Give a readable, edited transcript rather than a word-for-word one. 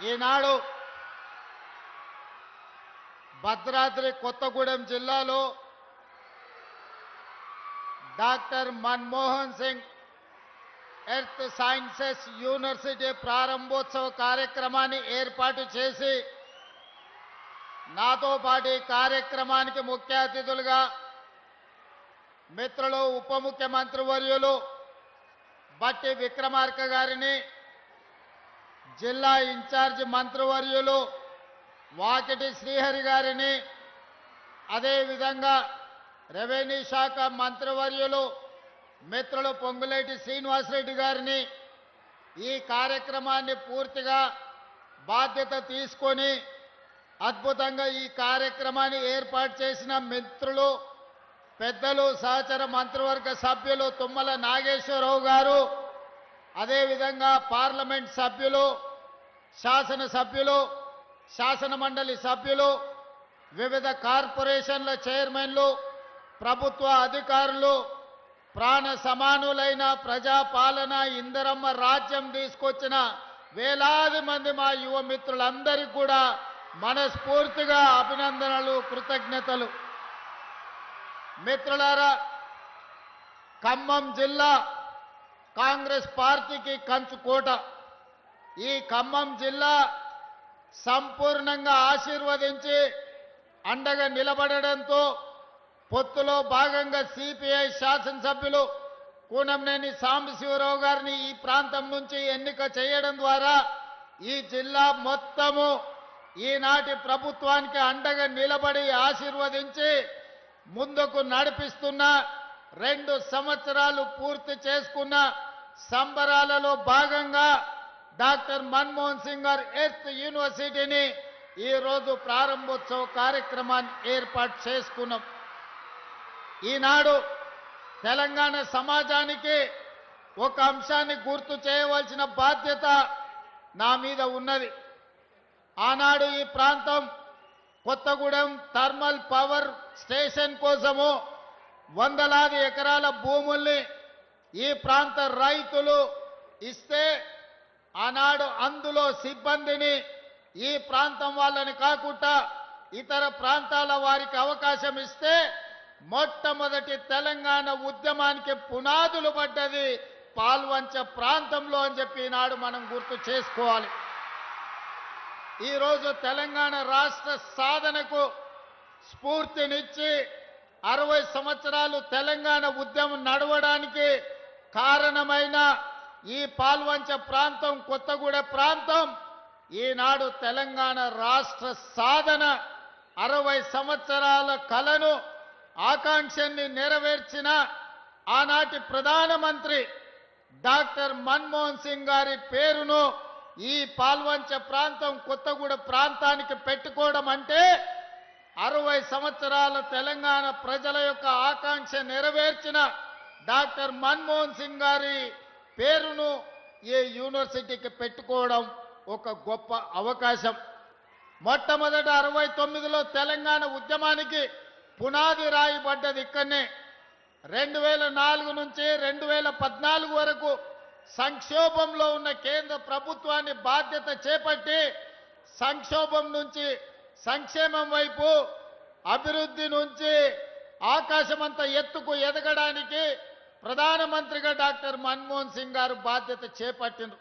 ఈనాడు భద్రాద్రి కొత్తగూడెం జిల్లాలో doctor Manmohan Singh earth sciences university ప్రారంభోత్సవ కార్యక్రమాన్ని ఏర్పాటు చేసి నాతో పాటు ఈ కార్యక్రమానికి ముఖ్య అతిథులుగా మిత్రులు ఉప ముఖ్యమంత్రి వర్యులు బట్టి విక్రమార్క గారిని, జిల్లా ఇన్ఛార్జ్ మంత్రివర్యులు వాకిటి శ్రీహరి గారిని, అదేవిధంగా రెవెన్యూ శాఖ మంత్రివర్యులు మిత్రులు పొంగులేటి శ్రీనివాసరెడ్డి గారిని ఈ కార్యక్రమాన్ని పూర్తిగా బాధ్యత తీసుకొని అద్భుతంగా ఈ కార్యక్రమాన్ని ఏర్పాటు చేసిన మిత్రులు పెద్దలు సహచర మంత్రివర్గ సభ్యులు తుమ్మల నాగేశ్వరరావు గారు, అదేవిధంగా పార్లమెంట్ సభ్యులు, శాసనసభ్యులు, శాసన మండలి సభ్యులు, వివిధ కార్పొరేషన్ల చైర్మన్లు, ప్రభుత్వ అధికారులు, ప్రాణ సమానులైన ప్రజాపాలన ఇందిరమ్మ రాజ్యం తీసుకొచ్చిన వేలాది మంది మా యువ మిత్రులందరికీ కూడా మనస్ఫూర్తిగా అభినందనలు, కృతజ్ఞతలు. మిత్రులారా, ఖమ్మం జిల్లా కాంగ్రెస్ పార్టీకి కంచుకోట. ఈ ఖమ్మం జిల్లా సంపూర్ణంగా ఆశీర్వదించి అండగా నిలబడడంతో పొత్తులో భాగంగా సిపిఐ శాసనసభ్యులు కూనంనేని సాంబశివరావు గారిని ఈ ప్రాంతం నుంచి ఎన్నిక చేయడం ద్వారా ఈ జిల్లా మొత్తము ఈనాటి ప్రభుత్వానికి అండగా నిలబడి ఆశీర్వదించి ముందుకు నడిపిస్తున్న 2 సంవత్సరాలు పూర్తి చేసుకున్న సంబరాలలో భాగంగా డాక్టర్ మన్మోహన్ సింగ్ గారు ఎర్త్ యూనివర్సిటీని ఈరోజు ప్రారంభోత్సవ కార్యక్రమాన్ని ఏర్పాటు చేసుకున్నాం. ఈనాడు తెలంగాణ సమాజానికి ఒక అంశాన్ని గుర్తు చేయవలసిన బాధ్యత నా మీద ఉన్నది. ఆనాడు ఈ ప్రాంతం కొత్తగూడెం థర్మల్ పవర్ స్టేషన్ కోసము వందలాది ఎకరాల భూముల్ని ఈ ప్రాంత రైతులు ఇస్తే ఆనాడు అందులో సిబ్బందిని ఈ ప్రాంతం వాళ్ళని కాకుండా ఇతర ప్రాంతాల వారికి అవకాశం ఇస్తే మొట్టమొదటి తెలంగాణ ఉద్యమానికి పునాదులు పడ్డది పాల్వంచ ప్రాంతంలో అని చెప్పి ఈనాడు మనం గుర్తు చేసుకోవాలి. ఈరోజు తెలంగాణ రాష్ట్ర సాధనకు స్ఫూర్తినిచ్చి 60 సంవత్సరాలు తెలంగాణ ఉద్యమం నడవడానికి కారణమైన ఈ పాల్వంచ ప్రాంతం, కొత్తగూడెం ప్రాంతం ఈనాడు తెలంగాణ రాష్ట్ర సాధన 60 సంవత్సరాల కలను ఆకాంక్షని నెరవేర్చిన ఆనాటి ప్రధానమంత్రి డాక్టర్ మన్మోహన్ సింగ్ గారి పేరును ఈ పాల్వంచ ప్రాంతం, కొత్తగూడెం ప్రాంతానికి పెట్టుకోవడం అంటే 60 సంవత్సరాల తెలంగాణ ప్రజల యొక్క ఆకాంక్ష నెరవేర్చిన డాక్టర్ మన్మోహన్ సింగ్ గారి పేరును ఈ యూనివర్సిటీకి పెట్టుకోవడం ఒక గొప్ప అవకాశం. మొట్టమొదట 69లో తెలంగాణ ఉద్యమానికి పునాది రాయబడ్డది ఇక్కడనే. 2004 నుంచి 2014 వరకు సంక్షోభంలో ఉన్న కేంద్ర ప్రభుత్వాన్ని బాధ్యత చేపట్టి సంక్షోభం నుంచి సంక్షేమం వైపు, అభివృద్ధి నుంచి ఆకాశమంత ఎత్తుకు ఎదగడానికి ప్రధానమంత్రిగా డాక్టర్ మన్మోహన్ సింగ్ గారు బాధ్యత చేపట్టినారు.